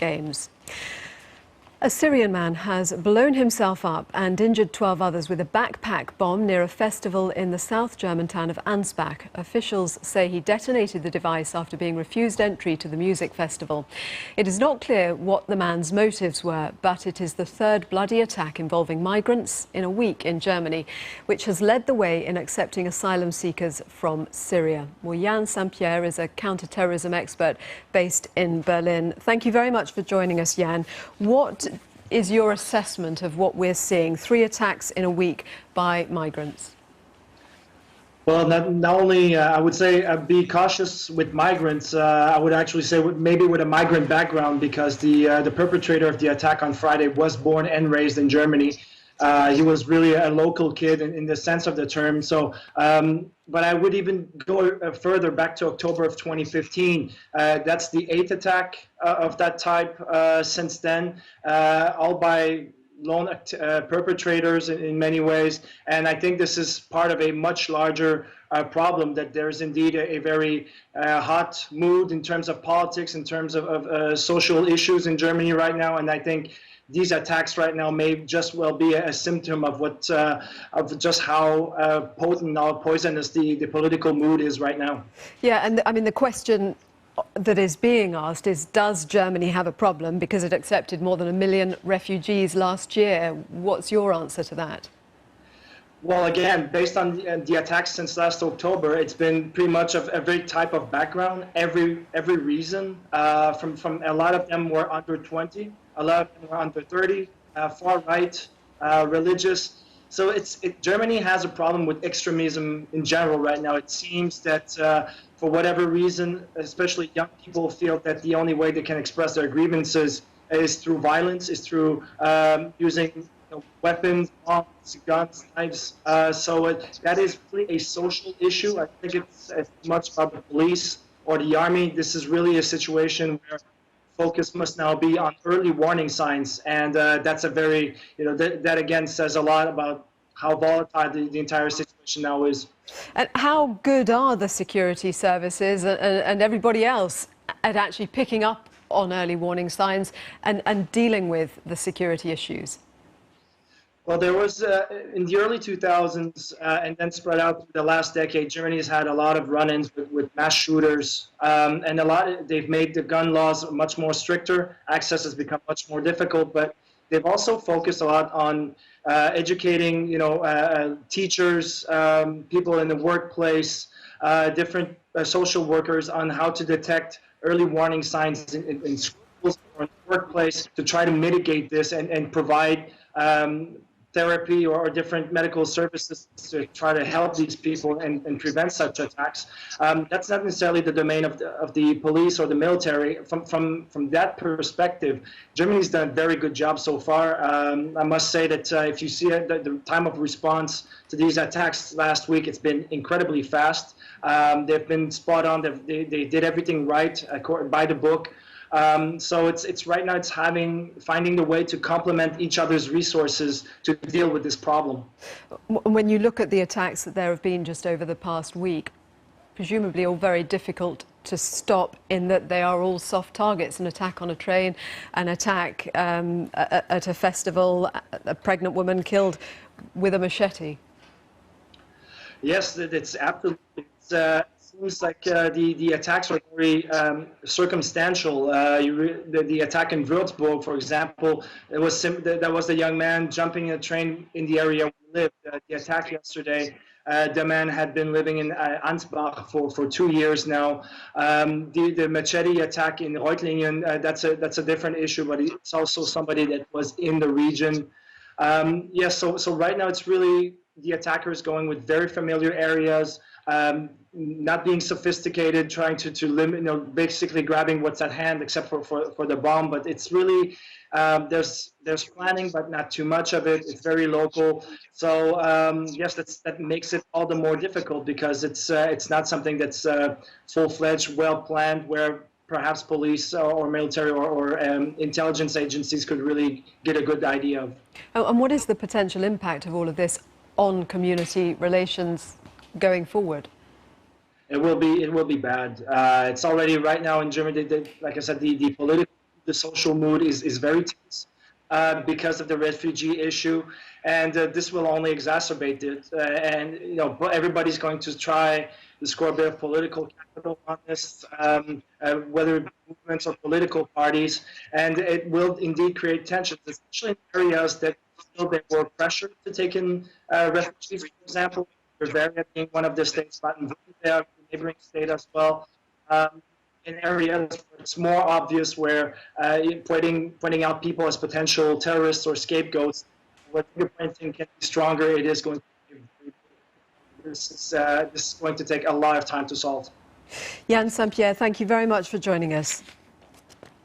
Games. A Syrian man has blown himself up and injured 12 others with a backpack bomb near a festival in the South German town of Ansbach. Officials say he detonated the device after being refused entry to the music festival. It is not clear what the man's motives were, but it is the third bloody attack involving migrants in a week in Germany, which has led the way in accepting asylum seekers from Syria. Well, Yan St-Pierre is a counter-terrorism expert based in Berlin. Thank you very much for joining us, Yan. What is your assessment of what we're seeing? 3 attacks in a week by migrants. Well, not only, I would say be cautious with migrants. I would actually say maybe with a migrant background, because the perpetrator of the attack on Friday was born and raised in Germany. He was really a local kid in the sense of the term. So, but I would even go further back to October of 2015. That's the 8th attack of that type since then, all by lone perpetrators in many ways. And I think this is part of a much larger problem, that there's indeed a very hot mood in terms of politics, in terms of social issues in Germany right now. And I think these attacks right now may just well be a symptom of what, of just how potent or poisonous the political mood is right now. Yeah, and I mean, the question that is being asked is, does Germany have a problem because it accepted more than 1 million refugees last year? What's your answer to that? Well, again, based on the attacks since last October, it's been pretty much of every type of background, every reason. From a lot of them were under 20, a lot of them were under 30, far right, religious. So Germany has a problem with extremism in general right now. It seems that for whatever reason, especially young people feel that the only way they can express their grievances is through violence, is through using weapons, bombs, guns, knives. So that is really a social issue. I think it's as much about the police or the army. This is really a situation where focus must now be on early warning signs. And that's a very, that again says a lot about how volatile the entire situation now is. And how good are the security services and everybody else at actually picking up on early warning signs and dealing with the security issues? Well, there was, in the early 2000s, and then spread out through the last decade, Germany has had a lot of run-ins with mass shooters, and they've made the gun laws much more stricter. Access has become much more difficult, but they've also focused a lot on educating, teachers, people in the workplace, different social workers on how to detect early warning signs in schools or in the workplace, to try to mitigate this and provide therapy or different medical services to try to help these people and prevent such attacks. That's not necessarily the domain of the police or the military. From that perspective, Germany's done a very good job so far. I must say that if you see the time of response to these attacks last week, it's been incredibly fast. They've been spot on. They did everything right, by the book. So it's right now it's finding the way to complement each other's resources to deal with this problem. When you look at the attacks that there have been just over the past week, presumably all very difficult to stop, in that they are all soft targets: an attack on a train, an attack at a festival, a pregnant woman killed with a machete. Yes, it's absolutely. Seems like the attacks are very circumstantial. The attack in Würzburg, for example, that was the young man jumping in a train in the area where we lived. The attack yesterday, the man had been living in Ansbach for 2 years now. The machete attack in Reutlingen, that's a different issue, but it's also somebody that was in the region. Yes, so right now it's really the attackers going with very familiar areas, not being sophisticated, trying to limit, basically grabbing what's at hand, except for the bomb. But it's really, there's planning, but not too much of it. It's very local. So yes, that makes it all the more difficult, because it's not something that's full-fledged, well-planned, where perhaps police or military or intelligence agencies could really get a good idea of. Oh, and what is the potential impact of all of this on community relations going forward? It will be bad. It's already right now in Germany. Like I said, the political the social mood is very tense because of the refugee issue, and this will only exacerbate it. And everybody's going to try to score a bit of political capital on this, whether it be movements or political parties, and it will indeed create tensions, especially in areas that feel they were pressured to take in refugees. For example, Bavaria being one of the states, Baden-Württemberg, the neighboring state as well. In areas where it's more obvious, where pointing out people as potential terrorists or scapegoats, where fingerprinting can be stronger, it is going to be this is going to take a lot of time to solve. Yan St-Pierre, thank you very much for joining us.